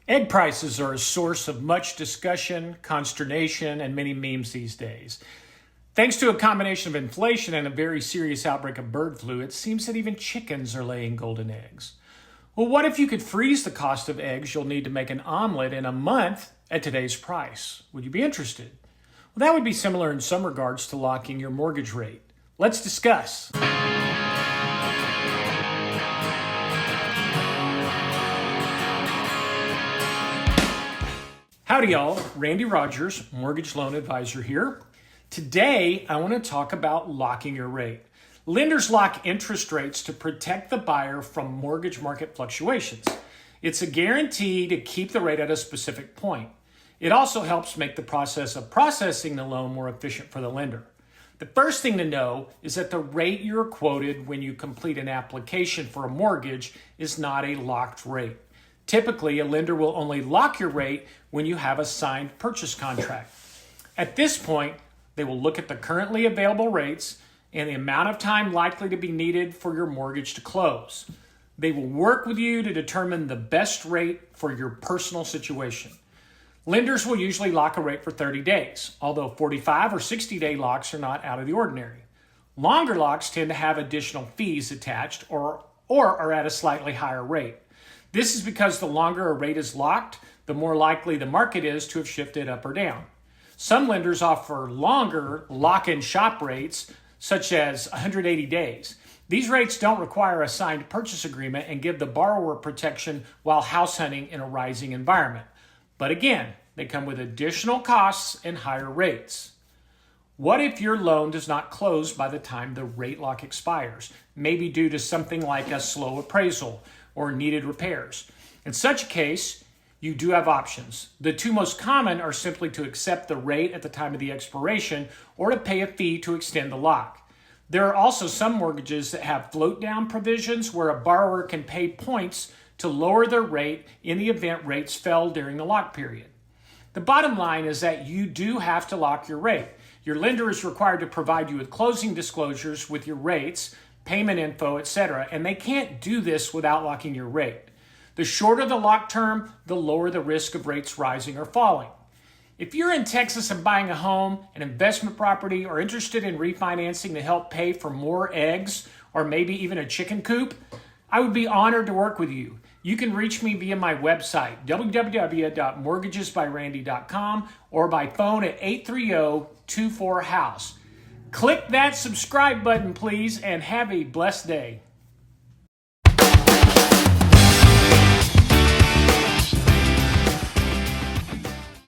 Egg prices are a source of much discussion, consternation, and many memes these days. Thanks to a combination of inflation and a very serious outbreak of bird flu, it seems that even chickens are laying golden eggs. Well, what if you could freeze the cost of eggs you'll need to make an omelet in a month at today's price? Would you be interested? Well, that would be similar in some regards to locking your mortgage rate. Let's discuss. Howdy y'all, Randy Rogers, Mortgage Loan Advisor here. Today, I want to talk about locking your rate. Lenders lock interest rates to protect the buyer from mortgage market fluctuations. It's a guarantee to keep the rate at a specific point. It also helps make the process of processing the loan more efficient for the lender. The first thing to know is that the rate you're quoted when you complete an application for a mortgage is not a locked rate. Typically, a lender will only lock your rate when you have a signed purchase contract. At this point, they will look at the currently available rates and the amount of time likely to be needed for your mortgage to close. They will work with you to determine the best rate for your personal situation. Lenders will usually lock a rate for 30 days, although 45 or 60-day locks are not out of the ordinary. Longer locks tend to have additional fees attached or are at a slightly higher rate. This is because the longer a rate is locked, the more likely the market is to have shifted up or down. Some lenders offer longer lock-in shop rates, such as 180 days. These rates don't require a signed purchase agreement and give the borrower protection while house hunting in a rising environment. But again, they come with additional costs and higher rates. What if your loan does not close by the time the rate lock expires, maybe due to something like a slow appraisal or needed repairs? In such a case, you do have options. The two most common are simply to accept the rate at the time of the expiration or to pay a fee to extend the lock. There are also some mortgages that have float down provisions where a borrower can pay points to lower their rate in the event rates fell during the lock period. The bottom line is that you do have to lock your rate. Your lender is required to provide you with closing disclosures with your rates, payment info, etc., and they can't do this without locking your rate. The shorter the lock term, the lower the risk of rates rising or falling. If you're in Texas and buying a home, an investment property, or interested in refinancing to help pay for more eggs or maybe even a chicken coop, I would be honored to work with you. You can reach me via my website, www.mortgagesbyrandy.com, or by phone at 830-24-HOUSE. Click that subscribe button, please, and have a blessed day.